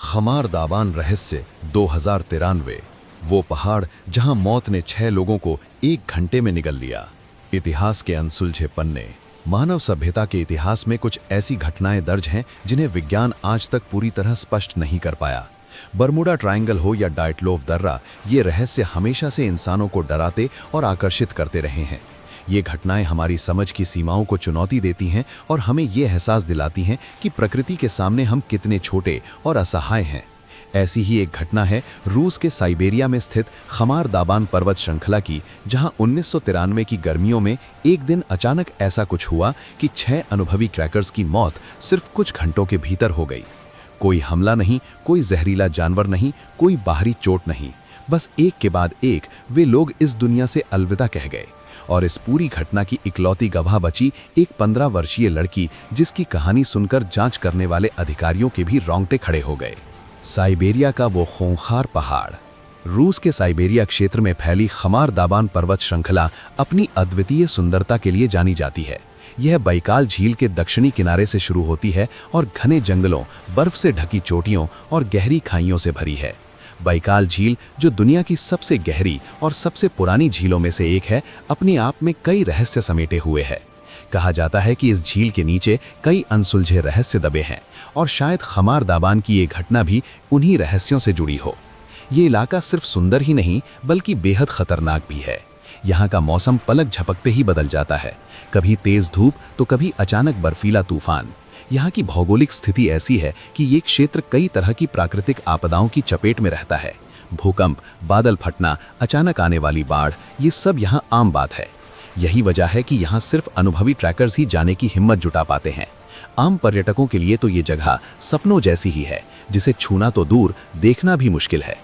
खमार दाबान रहस्य 2093। वो पहाड़ जहां मौत ने 6 लोगों को 1 घंटे में निगल लिया। इतिहास के अनसुलझे पन्ने। मानव सभ्यता के इतिहास में कुछ ऐसी घटनाएं दर्ज हैं जिन्हें विज्ञान आज तक पूरी तरह स्पष्ट नहीं कर पाया। बरमूडा ट्रायंगल हो या डाइटलोव दर्रा, ये रहस्य हमेशा से इंसानों को डराते और आकर्षित करते रहे हैं। ये घटनाएं हमारी समझ की सीमाओं को चुनौती देती हैं और हमें ये एहसास दिलाती हैं कि प्रकृति के सामने हम कितने छोटे और असहाय हैं। ऐसी ही एक घटना है रूस के साइबेरिया में स्थित खमार दाबान पर्वत श्रृंखला की, जहां 1993 की गर्मियों में एक दिन अचानक ऐसा कुछ हुआ कि 6 अनुभवी ट्रैकर्स की मौत सिर्फ कुछ घंटों के भीतर हो गई। कोई हमला नहीं, कोई जहरीला जानवर नहीं, कोई बाहरी चोट नहीं, बस एक के बाद एक वे लोग इस दुनिया से अलविदा कह गए। और इस पूरी घटना की इकलौती गवाह बची एक 15 वर्षीय लड़की, जिसकी कहानी सुनकर जांच करने वाले अधिकारियों के भी रोंगटे खड़े हो गए। साइबेरिया का वो खूंखार पहाड़। रूस के साइबेरिया क्षेत्र में फैली खमार दाबान पर्वत श्रृंखला अपनी अद्वितीय सुंदरता के लिए जानी जाती है। यह बैकाल झील के दक्षिणी किनारे से शुरू होती है और घने जंगलों, बर्फ से ढकी चोटियों और गहरी खाइयों से भरी है। बैकाल झील, जो दुनिया की सबसे गहरी और सबसे पुरानी झीलों में से एक है, अपने आप में कई रहस्य समेटे हुए है। कहा जाता है कि इस झील के नीचे कई अनसुलझे रहस्य दबे हैं और शायद खमार दाबान की ये घटना भी उन्हीं रहस्यों से जुड़ी हो। ये इलाका सिर्फ सुंदर ही नहीं बल्कि बेहद खतरनाक भी है। यहाँ का मौसम पलक झपकते ही बदल जाता है, कभी तेज धूप तो कभी अचानक बर्फीला तूफान। यहाँ की भौगोलिक स्थिति ऐसी है कि ये क्षेत्र कई तरह की प्राकृतिक आपदाओं की चपेट में रहता है। भूकंप, बादल फटना, अचानक आने वाली बाढ़, ये सब यहाँ आम बात है। यही वजह है कि यहाँ सिर्फ अनुभवी ट्रैकर्स ही जाने की हिम्मत जुटा पाते हैं। आम पर्यटकों के लिए तो ये जगह सपनों जैसी ही है, जिसे छूना तो दूर, देखना भी मुश्किल है।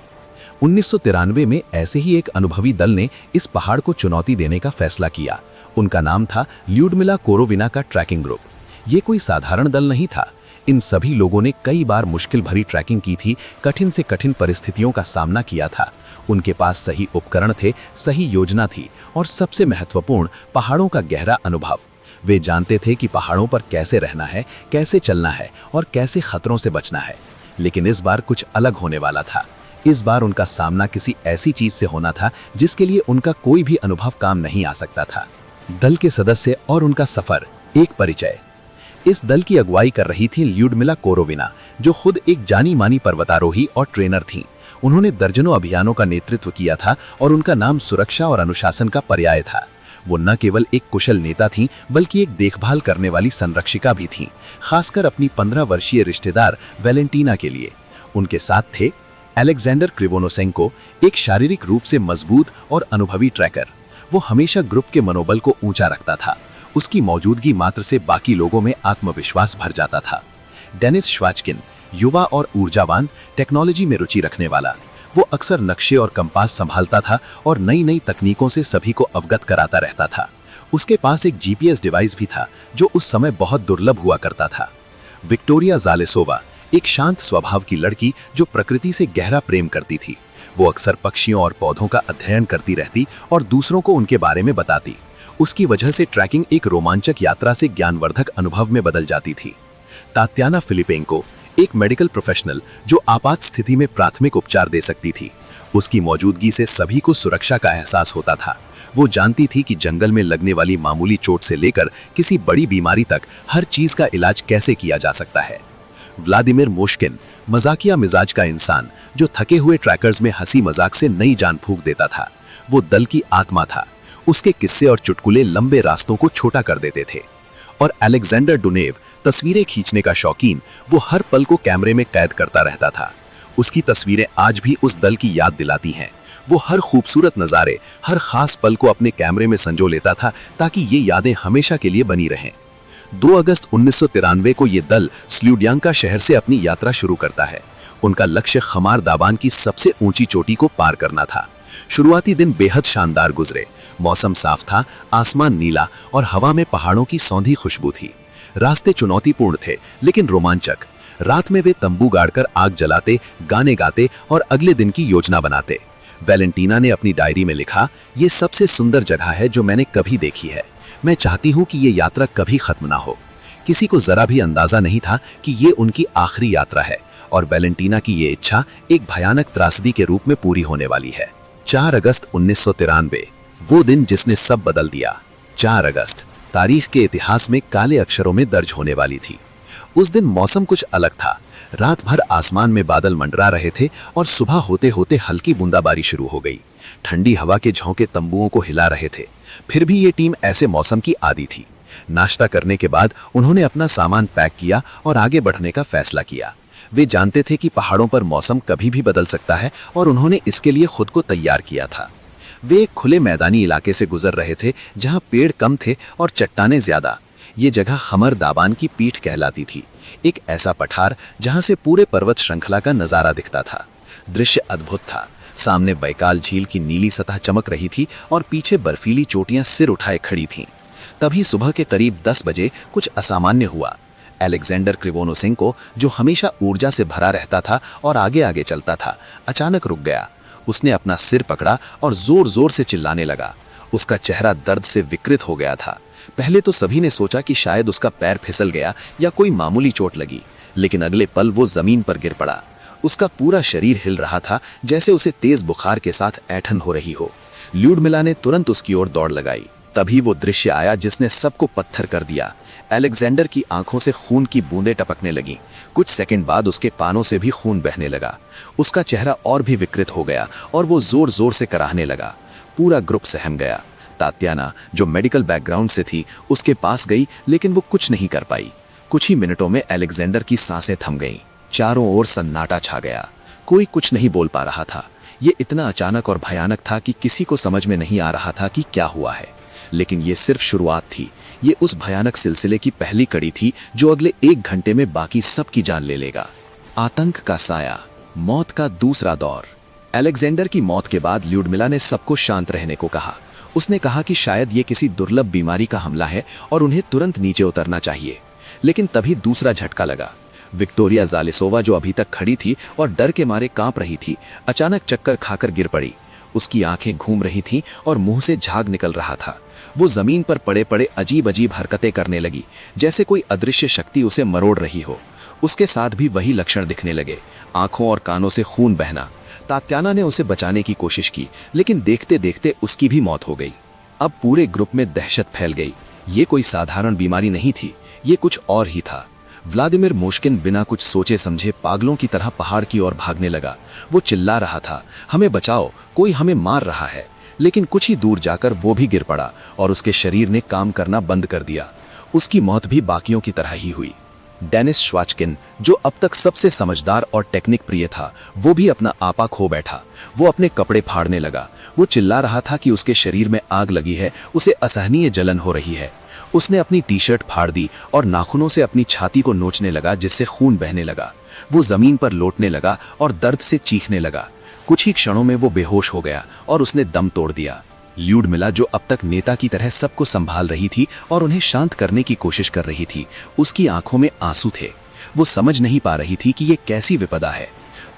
1993 में ऐसे ही एक अनुभवी दल ने इस पहाड़ को चुनौती देने का फैसला किया। उनका नाम था ल्यूडमिला कोरोविना का ट्रैकिंग ग्रुप। ये कोई साधारण दल नहीं था। इन सभी लोगों ने कई बार मुश्किल भरी ट्रैकिंग की थी, कठिन से कठिन परिस्थितियों का सामना किया था। उनके पास सही उपकरण थे, सही योजना थी और सबसे महत्वपूर्ण, पहाड़ों का गहरा अनुभव। वे जानते थे कि पहाड़ों पर कैसे रहना है, कैसे चलना है और कैसे खतरों से बचना है। लेकिन इस बार कुछ अलग होने वाला था। इस बार उनका सामना किसी ऐसी चीज से होना था जिसके लिए उनका कोई भी अनुभव काम नहीं आ सकता था। दल के सदस्य और उनका सफर। एक परिचय। इस दल की अगुवाई कर रही थी ल्यूडमिला कोरोविना, जो खुद एक जानी मानी पर्वतारोही और ट्रेनर थीं। उन्होंने दर्जनों अभियानों का नेतृत्व किया था और उनका नाम सुरक्षा और अनुशासन का पर्याय था। वो न केवल एक कुशल नेता थीं बल्कि एक देखभाल करने वाली संरक्षिका भी थीं, खासकर अपनी 15 वर्षीय रिश्तेदार वैलेंटीना के लिए। उनके साथ थे अलेक्जेंडर क्रिवोनोसेंको, एक शारीरिक रूप से मजबूत और अनुभवी ट्रैकर। वो हमेशा ग्रुप के मनोबल को ऊंचा रखता था। उसकी मौजूदगी मात्र से बाकी लोगों में आत्मविश्वास भर जाता था। डेनिस श्वाचकिन, युवा और ऊर्जावान, टेक्नोलॉजी में रुचि रखने वाला। वो अक्सर नक्शे और कंपास संभालता था और नई नई तकनीकों से सभी को अवगत कराता रहता था। उसके पास एक जीपीएस डिवाइस भी था जो उस समय बहुत दुर्लभ हुआ करता था। विक्टोरिया जालेसोवा, एक शांत स्वभाव की लड़की जो प्रकृति से गहरा प्रेम करती थी। वो अक्सर पक्षियों और पौधों का अध्ययन करती रहती और दूसरों को उनके बारे में बताती। उसकी वजह से ट्रैकिंग एक रोमांचक यात्रा से ज्ञानवर्धक अनुभव में बदल जाती थी। तात्याना फिलिपेंको, एक मेडिकल प्रोफेशनल जो आपात स्थिति में प्राथमिक उपचार दे सकती थी। उसकी मौजूदगी से सभी को सुरक्षा का एहसास होता था। वो जानती थी कि जंगल में लगने वाली मामूली चोट से लेकर किसी बड़ी बीमारी तक हर चीज का इलाज कैसे किया जा सकता है। व्लादिमीर मोश्किन, मजाकिया मिजाज का इंसान जो थके हुए ट्रैकर्स में हंसी मजाक से नई जान फूंक देता था। वो दल की आत्मा था। उसके किस्से और चुटकुले लंबे रास्तों को छोटा कर देते थे। और अलेक्जेंडर डुनेव, तस्वीरें खींचने का शौकीन, वो हर पल को कैमरे में कैद करता रहता था। उसकी तस्वीरें आज भी उस दल की याद दिलाती हैं। वो हर खूबसूरत नज़ारे, हर खास पल को अपने कैमरे में संजो लेता था ताकि ये यादें हमेशा के लिए बनी रहें। 2 अगस्त 1993 को ये दल स्ल्यूडियांका शहर से अपनी यात्रा शुरू करता है। उनका लक्ष्य खमार दाबान की सबसे ऊंची चोटी को पार करना था। शुरुआती दिन बेहद शानदार गुजरे। मौसम साफ था, आसमान नीला और हवा में पहाड़ों की सौंधी खुशबू थी। रास्ते चुनौतीपूर्ण थे लेकिन रोमांचक। रात में वे तंबू गाड़कर आग जलाते, गाने गाते और अगले दिन की योजना बनाते। वैलेंटीना ने अपनी डायरी में लिखा, ये सबसे सुंदर जगह है जो मैंने कभी देखी है। मैं चाहती हूँ कि ये यात्रा कभी खत्म ना हो। किसी को जरा भी अंदाजा नहीं था कि ये उनकी आखिरी यात्रा है और वैलेंटीना की ये इच्छा एक भयानक त्रासदी के रूप में पूरी होने वाली है। 4 अगस्त 1993, वो दिन जिसने सब बदल दिया। 4 अगस्त तारीख के इतिहास में काले अक्षरों में दर्ज होने वाली थी। उस दिन मौसम कुछ अलग था। रात भर आसमान में बादल मंडरा रहे थे और सुबह होते होते हल्की बूंदाबारी शुरू हो गई। ठंडी हवा के झोंके तंबुओं को हिला रहे थे। फिर भी ये टीम ऐसे मौसम की आदी थी। नाश्ता करने के बाद उन्होंने अपना सामान पैक किया और आगे बढ़ने का फैसला किया। वे जानते थे कि पहाड़ों पर मौसम कभी भी बदल सकता है और उन्होंने इसके लिए खुद को तैयार किया था। वे एक खुले मैदानी इलाके से गुजर रहे थे जहां पेड़ कम थे और चट्टानें ज्यादा। ये जगह हमर दाबान की पीठ कहलाती थी, एक ऐसा पठार जहां से पूरे पर्वत श्रृंखला का नजारा दिखता था। दृश्य अद्भुत था। सामने बैकाल झील की नीली सतह चमक रही थी और पीछे बर्फीली चोटियां सिर उठाए खड़ी थीं। तभी सुबह के करीब 10 बजे कुछ असामान्य हुआ। अलेक्जेंडर क्रिवोनोसिंह को, जो हमेशा ऊर्जा से भरा रहता था और आगे आगे चलता था, अचानक रुक गया। उसने अपना सिर पकड़ा और जोर जोर से चिल्लाने लगा। उसका चेहरा दर्द से विकृत हो गया था। पहले तो सभी ने सोचा कि शायद उसका पैर फिसल गया या कोई मामूली चोट लगी, लेकिन अगले पल वो जमीन पर गिर पड़ा। उसका पूरा शरीर हिल रहा था, जैसे उसे तेज बुखार के साथ ऐंठन हो रही हो। ल्यूडमिला ने तुरंत उसकी ओर दौड़ लगाई। तभी वो दृश्य आया जिसने सबको पत्थर कर दिया। अलेक्जेंडर की आंखों से खून की बूंदें टपकने लगीं। कुछ सेकंड बाद उसके कानों से भी खून बहने लगा। उसका चेहरा और भी विकृत हो गया और वो जोर जोर से कराहने लगा। पूरा ग्रुप सहम गया। तात्याना, जो मेडिकल बैकग्राउंड से थी, उसके पास गई, लेकिन वो कुछ नहीं कर पाई। कुछ ही मिनटों में अलेक्जेंडर की सांसें थम गईं। चारों ओर सन्नाटा छा गया। कोई कुछ नहीं बोल पा रहा था। ये इतना अचानक और भयानक था कि किसी को समझ में नहीं आ रहा था कि क्या हुआ है। लेकिन ये सिर्फ शुरुआत थी। ये उस भयानक सिलसिले की पहली कड़ी थी जो अगले 1 घंटे में बाकी सबकी जान ले लेगा। आतंक का साया, मौत का दूसरा दौर। अलेक्जेंडर की मौत के बाद ल्यूडमिला ने सबको शांत रहने को कहा। उसने कहा कि शायद ये किसी दुर्लभ बीमारी का हमला है और उन्हें तुरंत नीचे उतरना चाहिए। लेकिन तभी दूसरा झटका लगा। विक्टोरिया जालिसोवा, जो अभी तक खड़ी थी और डर के मारे कांप रही थी, अचानक चक्कर खाकर गिर पड़ी। उसकी आंखें घूम रही थीं और मुंह से झाग निकल रहा था। वो जमीन पर पड़े पड़े अजीब अजीब हरकतें करने लगी, जैसे कोई अदृश्य शक्ति उसे मरोड़ रही हो। उसके साथ भी वही लक्षण दिखने लगे, आंखों और कानों से खून बहना। तात्याना ने उसे बचाने की कोशिश की, लेकिन देखते देखते उसकी भी मौत हो गई। अब पूरे ग्रुप में दहशत फैल गई। ये कोई साधारण बीमारी नहीं थी, ये कुछ और ही था। व्लादिमीर मोश्किन बिना कुछ सोचे समझे पागलों की तरह पहाड़ की ओर भागने लगा। वो चिल्ला रहा था, हमें बचाओ, कोई हमें मार रहा है। लेकिन कुछ ही दूर जाकर वो भी गिर पड़ा और उसके शरीर ने काम करना बंद कर दिया। उसकी मौत भी बाकियों की तरह ही हुई। डेनिस श्वाचकिन, जो अब तक सबसे समझदार और टेक्निक प्रिय था, वो भी अपना आपा खो बैठा। वो अपने कपड़े फाड़ने लगा। वो चिल्ला रहा था कि उसके शरीर में आग लगी है, उसे असहनीय जलन हो रही है। उसने अपनी टी शर्ट फाड़ दी और नाखूनों से अपनी छाती को नोचने लगा, जिससे खून बहने लगा। वो जमीन पर लोटने लगा और दर्द से चीखने लगा। कुछ ही क्षणों में वो बेहोश हो गया और उसने दम तोड़ दिया। ल्यूडमिला, जो अब तक नेता की तरह सबको संभाल रही थी और उन्हें शांत करने की कोशिश कर रही थी, उसकी आंखों में आंसू थे। वो समझ नहीं पा रही थी कि ये कैसी विपदा है।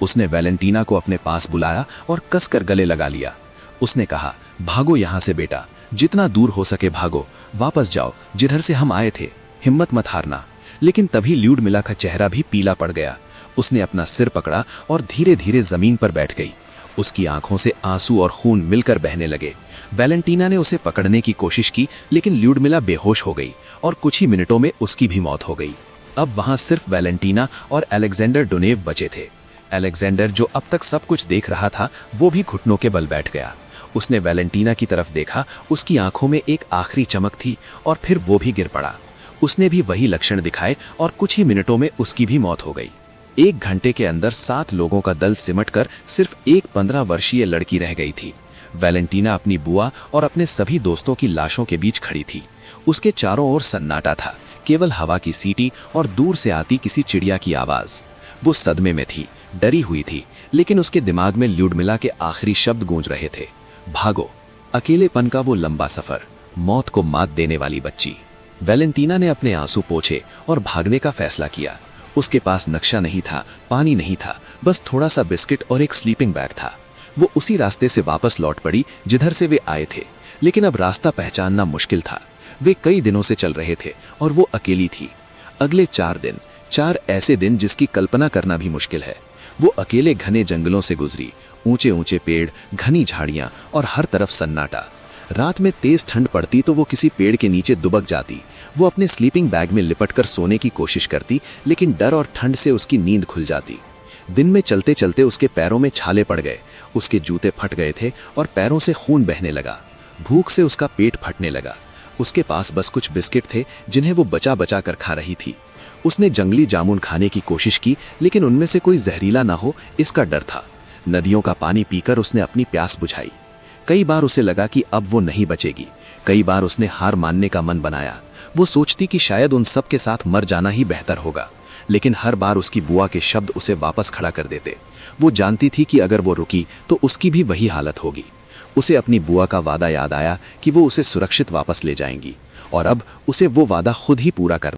उसने वैलेंटीना को अपने पास बुलाया और कसकर गले लगा लिया। उसने कहा, भागो यहाँ से बेटा, जितना दूर हो सके भागो, वापस जाओ जिधर से हम आए थे, हिम्मत मत हारना। लेकिन तभी ल्यूडमिला का चेहरा भी पीला पड़ गया। उसने अपना सिर पकड़ा और धीरे धीरे जमीन पर बैठ गई। उसकी आंखों से आंसू और खून मिलकर बहने लगे। वैलेंटीना ने उसे पकड़ने की कोशिश की, लेकिन ल्यूडमिला बेहोश हो गई और कुछ ही मिनटों में उसकी भी मौत हो गई। अब वहां सिर्फ वैलेंटीना और अलेक्जेंडर डोनेव बचे थे। अलेक्जेंडर, जो अब तक सब कुछ देख रहा था, वो भी घुटनों के बल बैठ गया। उसने वैलेंटीना की तरफ देखा। उसकी आंखों में एक आखिरी चमक थी और फिर वो भी गिर पड़ा। उसने भी वही लक्षण दिखाए और कुछ ही मिनटों में उसकी भी मौत हो गई। 1 घंटे के अंदर 7 लोगों का दल सिमटकर सिर्फ एक 15 वर्षीय लड़की रह गई थी। वैलेंटीना अपनी बुआ और अपने सभी दोस्तों की लाशों के बीच खड़ी थी। उसके चारों ओर सन्नाटा था, केवल हवा की सीटी और दूर से आती किसी चिड़िया की आवाज। वो सदमे में थी, डरी हुई थी, लेकिन उसके दिमाग में ल्यूडमिला के आखिरी शब्द गूंज रहे थे, भागो। अकेलेपन का वो लंबा सफर, मौत को मात देने वाली बच्ची। वैलेंटीना ने अपने आंसू पोंछे और भागने का फैसला किया। उसके पास नक्शा नहीं था, पानी नहीं था, बस थोड़ा सा बिस्किट और एक स्लीपिंग बैग था। वो उसी रास्ते से वापस लौट पड़ी जिधर से वे आए थे, लेकिन अब रास्ता पहचानना मुश्किल था। वे कई दिनों से चल रहे थे और वो अकेली थी। अगले 4 दिन, 4 ऐसे दिन जिसकी कल्पना करना भी मुश्किल है। वो अकेले घने जंगलों से गुजरी, ऊंचे ऊंचे पेड़, घनी झाड़ियां और हर तरफ सन्नाटा। रात में तेज ठंड पड़ती तो वो किसी पेड़ के नीचे दुबक जाती। वो अपने स्लीपिंग बैग में लिपटकर सोने की कोशिश करती, लेकिन डर और ठंड से उसकी नींद खुल जाती। दिन में चलते चलते उसके पैरों में छाले पड़ गए, उसके जूते फट गए थे और पैरों से खून बहने लगा। भूख से उसका पेट फटने लगा। उसके पास बस कुछ बिस्किट थे जिन्हें वो बचा बचा कर खा रही थी। उसने जंगली जामुन खाने की कोशिश की, लेकिन उनमें से कोई जहरीला ना हो इसका डर था। नदियों का पानी पीकर उसने अपनी प्यास बुझाई। कई बार उसे लगा कि अब वो नहीं बचेगी। कई बार उसने हार मानने का मन बनाया। वो सोचती कि शायद उन सब के साथ मर जाना ही बेहतर होगा, लेकिन हर बार उसकी बुआ के शब्द उसे वापस खड़ा कर देते। वो जानती थी कि अगर वो रुकी तो उसकी भी वही हालत होगी। उसे अपनी बुआ का वादा याद आया कि वो उसे सुरक्षित वापस ले जाएंगी, और अब उसे वो वादा खुद ही पूरा करना